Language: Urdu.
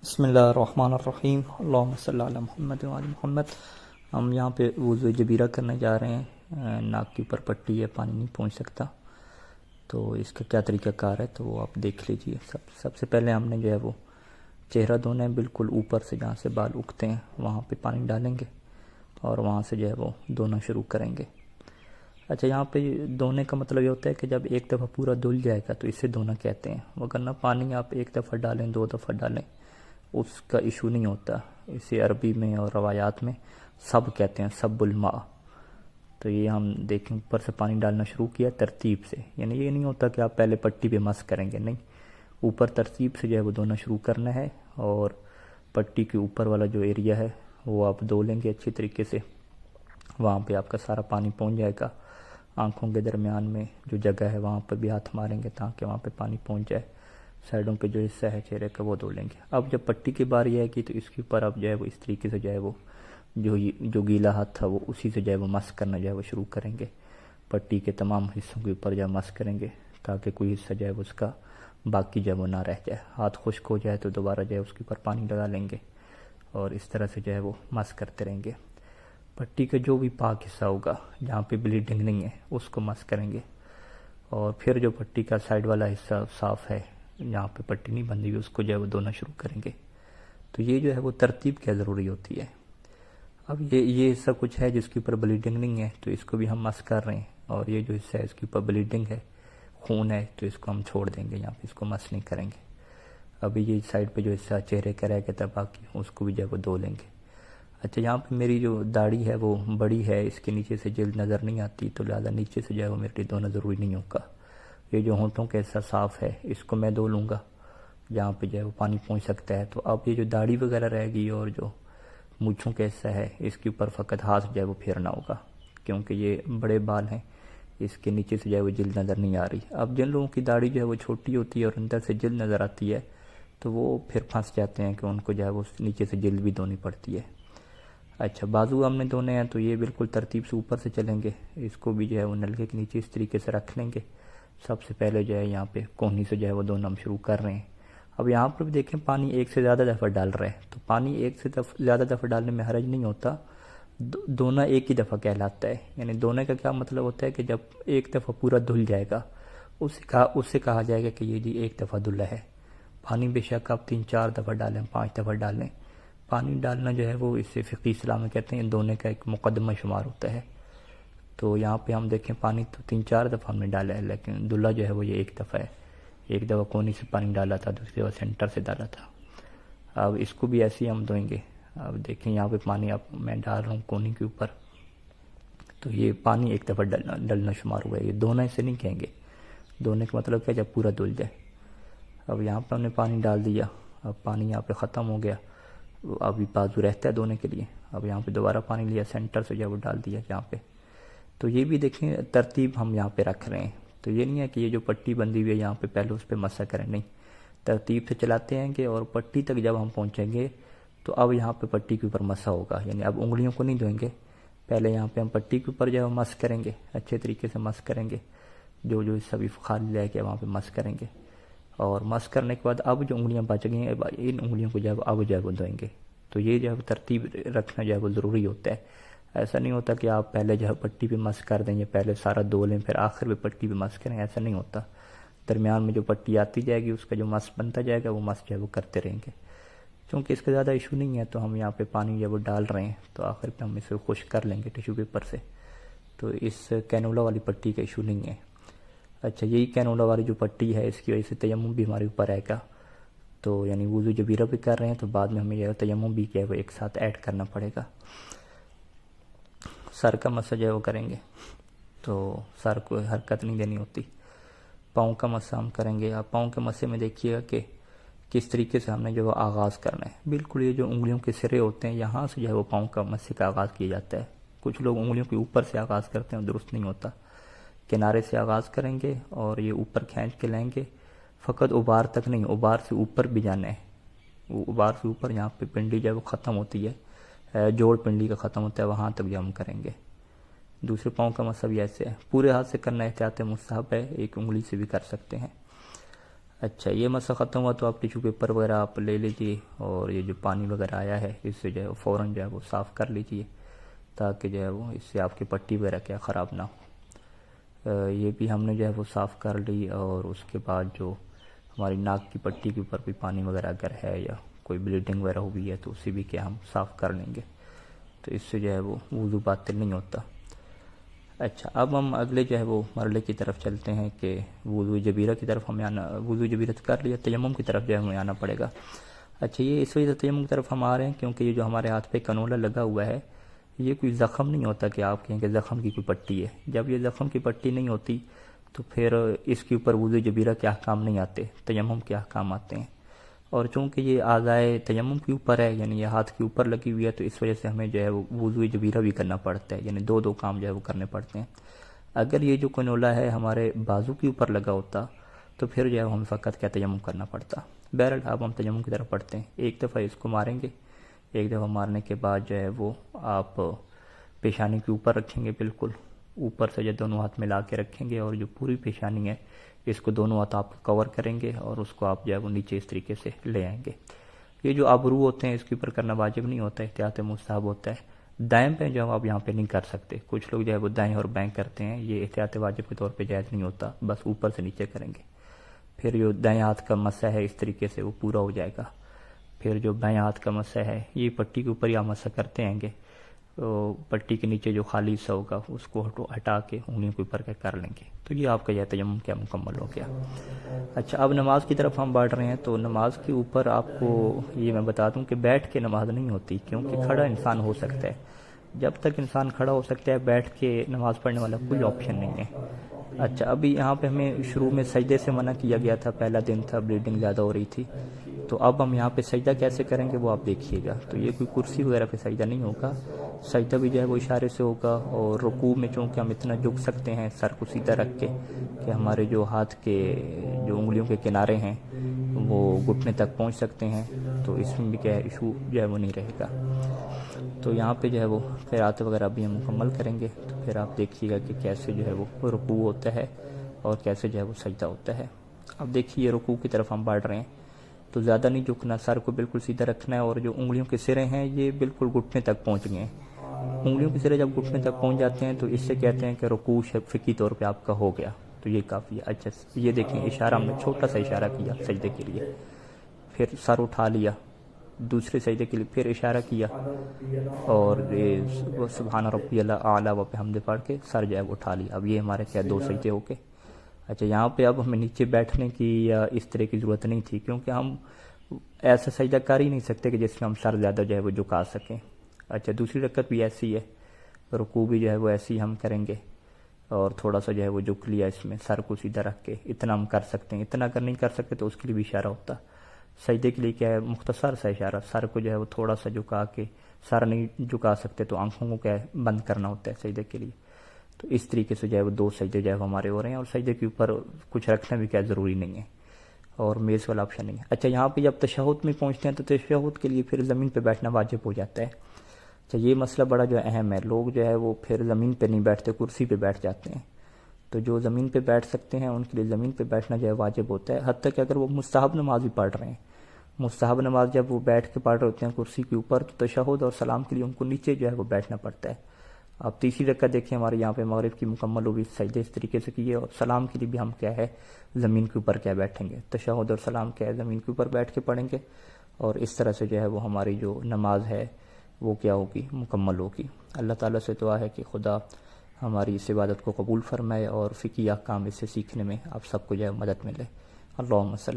بسم اللہ الرحمن الرحیم، اللہم صلی علی محمد و علی محمد۔ ہم یہاں پہ وضو جبیرہ کرنے جا رہے ہیں۔ ناک کے اوپر پٹی ہے، پانی نہیں پہنچ سکتا، تو اس کا کیا طریقہ کار ہے تو وہ آپ دیکھ لیجئے۔ سب سے پہلے ہم نے جو ہے وہ چہرہ دھونا ہے، بالکل اوپر سے جہاں سے بال اگتے ہیں وہاں پہ پانی ڈالیں گے اور وہاں سے جو ہے وہ دھونا شروع کریں گے۔ اچھا، یہاں پہ دھونے کا مطلب یہ ہوتا ہے کہ جب ایک دفعہ پورا دھل جائے گا تو اسے دھونا کہتے ہیں، وگرنہ پانی آپ ایک دفعہ ڈالیں، دو دفعہ ڈالیں، اس کا ایشو نہیں ہوتا۔ اسے عربی میں اور روایات میں سب کہتے ہیں، سب الماء۔ تو یہ ہم دیکھیں اوپر سے پانی ڈالنا شروع کیا ترتیب سے، یعنی یہ نہیں ہوتا کہ آپ پہلے پٹی پہ مس کریں گے، نہیں، اوپر ترتیب سے جو ہے وہ دھونا شروع کرنا ہے، اور پٹی کے اوپر والا جو ایریا ہے وہ آپ دھو لیں گے اچھی طریقے سے۔ وہاں پہ آپ کا سارا پانی پہنچ جائے گا۔ آنکھوں کے درمیان میں جو جگہ ہے وہاں پہ بھی ہاتھ ماریں گے تاکہ وہاں پہ پانی پہنچ جائے۔ سائڈوں پہ جو حصہ ہے چہرے کا وہ دھو لیں گے۔ اب جب پٹی کی باری آئے گی تو اس کے اوپر اب جو ہے وہ اس طریقے سے جو ہے وہ جو گیلا ہاتھ تھا وہ اسی سے جو ہے وہ مس کرنا جو ہے وہ شروع کریں گے۔ پٹی کے تمام حصوں کے اوپر جو ہے مس کریں گے تاکہ کوئی حصہ جو ہے وہ اس کا باقی جو ہے وہ نہ رہ جائے۔ ہاتھ خشک ہو جائے تو دوبارہ جو ہے اس کے اوپر پانی لگا لیں گے اور اس طرح سے جو ہے وہ مس کرتے رہیں گے۔ پٹی کا جو بھی پاک حصہ ہوگا جہاں پہ بلیڈنگ نہیں ہے اس کو مس کریں گے، اور پھر جو پٹی کا سائڈ والا حصہ صاف ہے جہاں پہ پٹی نہیں بندھی ہوئی اس کو جو ہے وہ دھونا شروع کریں گے۔ تو یہ جو ہے وہ ترتیب کیا ضروری ہوتی ہے۔ اب یہ حصہ کچھ ہے جس کے اوپر بلیڈنگ نہیں ہے تو اس کو بھی ہم مس کر رہے ہیں، اور یہ جو حصہ ہے اس کے اوپر بلیڈنگ ہے، خون ہے، تو اس کو ہم چھوڑ دیں گے، یہاں پہ اس کو مس نہیں کریں گے۔ ابھی یہ سائڈ پہ جو حصہ چہرے کا رہ گیا تھا باقی اس کو بھی جو ہے وہ دھو لیں گے۔ اچھا، یہاں پہ میری جو داڑھی ہے وہ بڑی ہے، اس کے نیچے سے جلد نظر نہیں آتی، تو لہٰذا نیچے سے جو ہے وہ میرے لیے دھونا ضروری نہیں ہوگا۔ یہ جو ہونٹوں کا حصہ صاف ہے اس کو میں دھو لوں گا جہاں پہ جو ہے وہ پانی پہنچ سکتا ہے۔ تو اب یہ جو داڑھی وغیرہ رہے گی اور جو مونچھوں کا حصہ ہے اس کے اوپر فقط ہاتھ جو ہے وہ پھیرنا ہوگا، کیونکہ یہ بڑے بال ہیں، اس کے نیچے سے جو ہے وہ جلد نظر نہیں آ رہی۔ اب جن لوگوں کی داڑھی جو ہے وہ چھوٹی ہوتی ہے اور اندر سے جلد نظر آتی ہے تو وہ پھر پھنس جاتے ہیں کہ ان کو جو ہے وہ نیچے سے جلد بھی دھونی پڑتی ہے۔ اچھا، بازو ہم نے دھونے ہیں تو یہ بالکل ترتیب سے اوپر سے چلیں گے، اس کو بھی جو ہے وہ نلکے کے نیچے اس طریقے سے رکھ لیں گے۔ سب سے پہلے جو ہے یہاں پہ کونی سے جو ہے وہ دھونا ہم شروع کر رہے ہیں۔ اب یہاں پر بھی دیکھیں پانی ایک سے زیادہ دفعہ ڈال رہے ہیں، تو پانی ایک سے زیادہ دفعہ ڈالنے میں حرج نہیں ہوتا، دھونا ایک ہی دفعہ کہلاتا ہے۔ یعنی دھونے کا کیا مطلب ہوتا ہے کہ جب ایک دفعہ پورا دھل جائے گا اس سے کہا جائے گا کہ یہ جی ایک دفعہ دھلا ہے۔ پانی بے شک آپ 3-4 دفعہ ڈالیں، 5 دفعہ ڈالیں، پانی ڈالنا جو ہے وہ اس سے فقہی اصطلاح میں کہتے ہیں دھونے کا ایک مقدمہ شمار ہوتا ہے۔ تو یہاں پہ ہم دیکھیں پانی تو 3-4 دفعہ ہم نے ڈالا ہے، لیکن دھلا جو ہے وہ یہ ایک دفعہ ہے۔ ایک دفعہ کونی سے پانی ڈالا تھا، دوسری دفعہ سینٹر سے ڈالا تھا۔ اب اس کو بھی ایسے ہی ہم دھوئیں گے۔ اب دیکھیں یہاں پہ پانی اب میں ڈال رہا ہوں کونی کے اوپر، تو یہ پانی ایک دفعہ ڈلنا شمار ہوا ہے۔ یہ دھونا اسے نہیں کہیں گے، دھونے کا مطلب کیا جب پورا دھل جائے۔ اب یہاں پہ ہم نے پانی ڈال دیا، اب پانی یہاں پہ ختم ہو گیا، ابھی بازو رہتا ہے دھونے کے لیے۔ اب یہاں پہ دوبارہ پانی لیا، سینٹر سے جو وہ ڈال دیا یہاں پہ۔ تو یہ بھی دیکھیں ترتیب ہم یہاں پہ رکھ رہے ہیں، تو یہ نہیں ہے کہ یہ جو پٹی بندھی ہوئی ہے یہاں پہ پہلے اس پہ مسا کریں، نہیں، ترتیب سے چلاتے ہیں گے، اور پٹی تک جب ہم پہنچیں گے تو اب یہاں پہ پٹی کے اوپر مسا ہوگا، یعنی اب انگلیوں کو نہیں دھوئیں گے، پہلے یہاں پہ ہم پٹی کے اوپر جو ہے مس کریں گے، اچھے طریقے سے مس کریں گے، جو حصہ بھی خالی رہ گیا وہاں پہ مس کریں گے، اور مس کرنے کے بعد اب جو انگلیاں بچ گئی ہیں ان انگلیوں کو جو ہے اب جو ہے وہ دھوئیں گے۔ تو یہ جو ہے ترتیب رکھنا جو ہے وہ ضروری ہوتا ہے۔ ایسا نہیں ہوتا کہ آپ پہلے جو ہے پٹی پہ مس کر دیں یا پہلے سارا دھو لیں پھر آخر پہ پٹی پہ مس کریں، ایسا نہیں ہوتا۔ درمیان میں جو پٹی آتی جائے گی اس کا جو مس بنتا جائے گا وہ مس جو ہے وہ کرتے رہیں گے۔ چونکہ اس کا زیادہ ایشو نہیں ہے تو ہم یہاں پہ پانی جو ہے وہ ڈال رہے ہیں، تو آخر پہ ہم اسے خشک کر لیں گے ٹیشو پیپر سے، تو اس کینولا والی پٹی کا ایشو نہیں ہے۔ اچھا، یہی کینولا والی جو پٹی ہے اس کی وجہ سے تیمم بھی ہمارے اوپر آئے گا، تو یعنی وضو جبیرہ بھی کر رہے ہیں تو بعد میں ہمیں یہ تیمم بھی کیا ہے وہ ایک ساتھ ایڈ کرنا پڑے گا۔ سر کا مسا جو ہے وہ کریں گے، تو سر کو حرکت نہیں دینی ہوتی۔ پاؤں کا مسا ہم کریں گے۔ آپ پاؤں کے مسے میں دیکھیے گا کہ کس طریقے سے ہم نے جو وہ آغاز کرنا ہے، بالکل یہ جو انگلیوں کے سرے ہوتے ہیں یہاں سے جو ہے وہ پاؤں کا مسے کا آغاز کیا جاتا ہے۔ کچھ لوگ انگلیوں کے اوپر سے آغاز کرتے ہیں، درست نہیں ہوتا، کنارے سے آغاز کریں گے اور یہ اوپر کھینچ کے لیں گے، فقط ابار تک نہیں، ابار سے اوپر بھی جانا ہے، وہ ابار سے اوپر یہاں پہ پنڈلی جو ہے وہ ختم ہوتی ہے، جوڑ پنڈلی کا ختم ہوتا ہے، وہاں تک جو ہم کریں گے۔ دوسرے پاؤں کا مسا بھی ایسے ہے، پورے ہاتھ سے کرنا احتیاط مستحب ہے، ایک انگلی سے بھی کر سکتے ہیں۔ اچھا یہ مسئلہ ختم ہوا تو آپ ٹیشو پیپر وغیرہ آپ لے لیجیے اور یہ جو پانی وغیرہ آیا ہے اس سے جو ہے فوراً جو ہے وہ صاف کر لیجیے تاکہ جو ہے وہ اس سے آپ کی پٹی وغیرہ کیا خراب نہ ہو۔ یہ بھی ہم نے جو ہے وہ صاف کر لی، اور اس کے بعد جو ہماری ناک کی پٹی کے اوپر بھی پانی وغیرہ اگر ہے یا کوئی بلیڈنگ وغیرہ ہوئی ہے تو اسے بھی کیا ہم صاف کر لیں گے، تو اس سے جو ہے وہ وضو باطل نہیں ہوتا۔ اچھا اب ہم اگلے جو ہے وہ مرحلے کی طرف چلتے ہیں کہ وضو جبیرہ کی طرف ہمیں آنا، وضو جبیرہ کر لیا، تیمم کی طرف جو ہے ہمیں آنا پڑے گا۔ اچھا یہ اس وجہ سے تیمم کی طرف ہم آ رہے ہیں کیونکہ یہ جو ہمارے ہاتھ پہ کنولا لگا ہوا ہے یہ کوئی زخم نہیں ہوتا کہ آپ کہیں کہ زخم کی کوئی پٹی ہے۔ جب یہ زخم کی پٹی نہیں ہوتی تو پھر اس کے اوپر وضو جبیرہ کے احکام نہیں آتے، تیمم کے احکام آتے ہیں، اور چونکہ یہ اعضائے تیمم کے اوپر ہے یعنی یہ ہاتھ کے اوپر لگی ہوئی ہے تو اس وجہ سے ہمیں جو ہے وہ وضو جبیرہ بھی کرنا پڑتا ہے، یعنی دو کام جو ہے وہ کرنے پڑتے ہیں۔ اگر یہ جو کنولا ہے ہمارے بازو کے اوپر لگا ہوتا تو پھر جو ہے ہم فقط کیا تیمم کرنا پڑتا۔ بہرحال اب ہم تیمم کی طرف پڑھتے ہیں۔ ایک دفعہ اس کو ماریں گے، ایک دفعہ مارنے کے بعد جو ہے وہ آپ پیشانی کے اوپر رکھیں گے، بالکل اوپر سے جو دونوں ہاتھ ملا کے رکھیں گے، اور جو پوری پیشانی ہے اس کو دونوں ہاتھ آپ کور کریں گے اور اس کو آپ جو ہے وہ نیچے اس طریقے سے لے آئیں گے۔ یہ جو ابرو ہوتے ہیں اس کے اوپر کرنا واجب نہیں ہوتا، احتیاط مستحب ہوتا ہے۔ دائیں پہ جو آپ یہاں پہ نہیں کر سکتے، کچھ لوگ جو ہے وہ دائیں اور بائیں کرتے ہیں، یہ احتیاط واجب کے طور پہ جائز نہیں ہوتا، بس اوپر سے نیچے کریں گے۔ پھر جو دائیں ہاتھ کا مسح ہے اس طریقے سے وہ پورا ہو جائے گا۔ پھر جو بائیں ہاتھ کا مسح ہے یہ پٹی کے اوپر ہی آپ مسح کرتے ہیں گے، پٹی کے نیچے جو خالی حصہ ہوگا اس کو ہٹا کے انگلیوں کے اوپر کر لیں گے، تو یہ آپ کا یہ تیمم کیا مکمل ہو گیا۔ اچھا اب نماز کی طرف ہم بڑھ رہے ہیں، تو نماز کے اوپر آپ کو یہ میں بتا دوں کہ بیٹھ کے نماز نہیں ہوتی، کیونکہ کھڑا انسان ہو سکتا ہے۔ جب تک انسان کھڑا ہو سکتا ہے بیٹھ کے نماز پڑھنے والا کوئی آپشن نہیں ہے۔ اچھا ابھی یہاں پہ ہمیں شروع میں سجدے سے منع کیا گیا تھا، پہلا دن تھا، بلیڈنگ زیادہ ہو رہی تھی، تو اب ہم یہاں پہ سجدہ کیسے کریں گے وہ آپ دیکھیے گا۔ تو یہ کوئی کرسی وغیرہ پہ سجدہ نہیں ہوگا، سجدہ بھی جو ہے وہ اشارے سے ہوگا، اور رکوع میں چونکہ ہم اتنا جھک سکتے ہیں سر کو سیدھا رکھ کے کہ ہمارے جو ہاتھ کے جو انگلیوں کے کنارے ہیں وہ گھٹنے تک پہنچ سکتے ہیں، تو اس میں بھی کیا ہے ایشو جو ہے وہ نہیں رہے گا۔ تو یہاں پہ جو ہے وہ قرات وغیرہ بھی ہم مکمل کریں گے، تو پھر آپ دیکھیے گا کہ کیسے جو ہے وہ رکوع ہوتا ہے اور کیسے جو ہے وہ سجدہ ہوتا ہے۔ اب دیکھیے رکوع کی طرف ہم بڑھ رہے ہیں، تو زیادہ نہیں جھکنا، سر کو بالکل سیدھا رکھنا ہے، اور جو انگلیوں کے سرے ہیں یہ بالکل گھٹنے تک پہنچ گئے ہیں۔ انگلیوں کے سرے جب گھٹنے تک پہنچ جاتے ہیں تو اس سے کہتے ہیں کہ رکوع فقہی طور پہ آپ کا ہو گیا، تو یہ کافی ہے۔ اچھا یہ دیکھیں اشارہ ہم نے چھوٹا سا اشارہ کیا سجدے کے لیے، پھر سر اٹھا لیا دوسرے سجدے کے لیے، پھر اشارہ کیا، اور سبحان ربی الاعلیٰ و بحمدہ پڑھ کے سر جو ہے وہ اٹھا لیا۔ اب یہ ہمارے کیا دو سجدے ہو گئے۔ اچھا یہاں پہ اب ہمیں نیچے بیٹھنے کی یا اس طرح کی ضرورت نہیں تھی، کیونکہ ہم ایسا سجدہ کر ہی نہیں سکتے کہ جس میں ہم سر زیادہ جو ہے وہ جھکا سکیں۔ اچھا دوسری رکعت بھی ایسی ہے، رکوع بھی جو ہے وہ ایسی ہم کریں گے، اور تھوڑا سا جو ہے وہ جھک لیا اس میں سر کو سیدھا رکھ کے، اتنا ہم کر سکتے ہیں۔ اتنا اگر نہیں کر سکتے تو اس کے لیے بھی اشارہ ہوتا۔ سجدے کے لیے کیا ہے مختصر سا اشارہ، سر کو جو ہے وہ تھوڑا سا جھکا کے، سر نہیں جھکا سکتے تو آنکھوں کو کیا ہے بند کرنا ہوتا ہے سجدے کے لیے۔ تو اس طریقے سے جو ہے وہ دو سجدے جو ہے ہمارے ہو رہے ہیں، اور سجدے کے اوپر کچھ رکھنا بھی کیا ضروری نہیں ہے، اور میز والا آپشن نہیں ہے۔ اچھا یہاں پہ جب تشہد میں پہنچتے ہیں تو تشہد کے لیے پھر زمین پہ بیٹھنا واجب ہو جاتا ہے۔ اچھا یہ مسئلہ بڑا جو اہم ہے، لوگ جو ہے وہ پھر زمین پہ نہیں بیٹھتے، کرسی پہ بیٹھ جاتے ہیں، تو جو زمین پہ بیٹھ سکتے ہیں ان کے لیے زمین پہ بیٹھنا جو ہے واجب ہوتا ہے، حتیٰ کہ اگر وہ مستحب نماز بھی پڑھ رہے ہیں۔ مستحب نماز جب وہ بیٹھ کے پڑھ رہے ہوتے ہیں کرسی کے اوپر، تو تشہد اور سلام کے لیے ان کو نیچے جو ہے وہ بیٹھنا پڑتا ہے۔ آپ تیسری رکعت دیکھیں ہمارے یہاں پہ مغرب کی مکمل ہوگی، سجدے اس طریقے سے کیے، اور سلام کے لیے بھی ہم کیا ہے زمین کے اوپر کیا بیٹھیں گے، تشہد اور سلام کیا ہے زمین کے اوپر بیٹھ کے پڑھیں گے، اور اس طرح سے جو ہے وہ ہماری جو نماز ہے وہ کیا ہوگی مکمل ہوگی۔ اللہ تعالیٰ سے دعا ہے کہ خدا ہماری اس عبادت کو قبول فرمائے اور فقہی احکام اس سے سیکھنے میں آپ سب کو جو ہے مدد ملے۔ اللہم صلی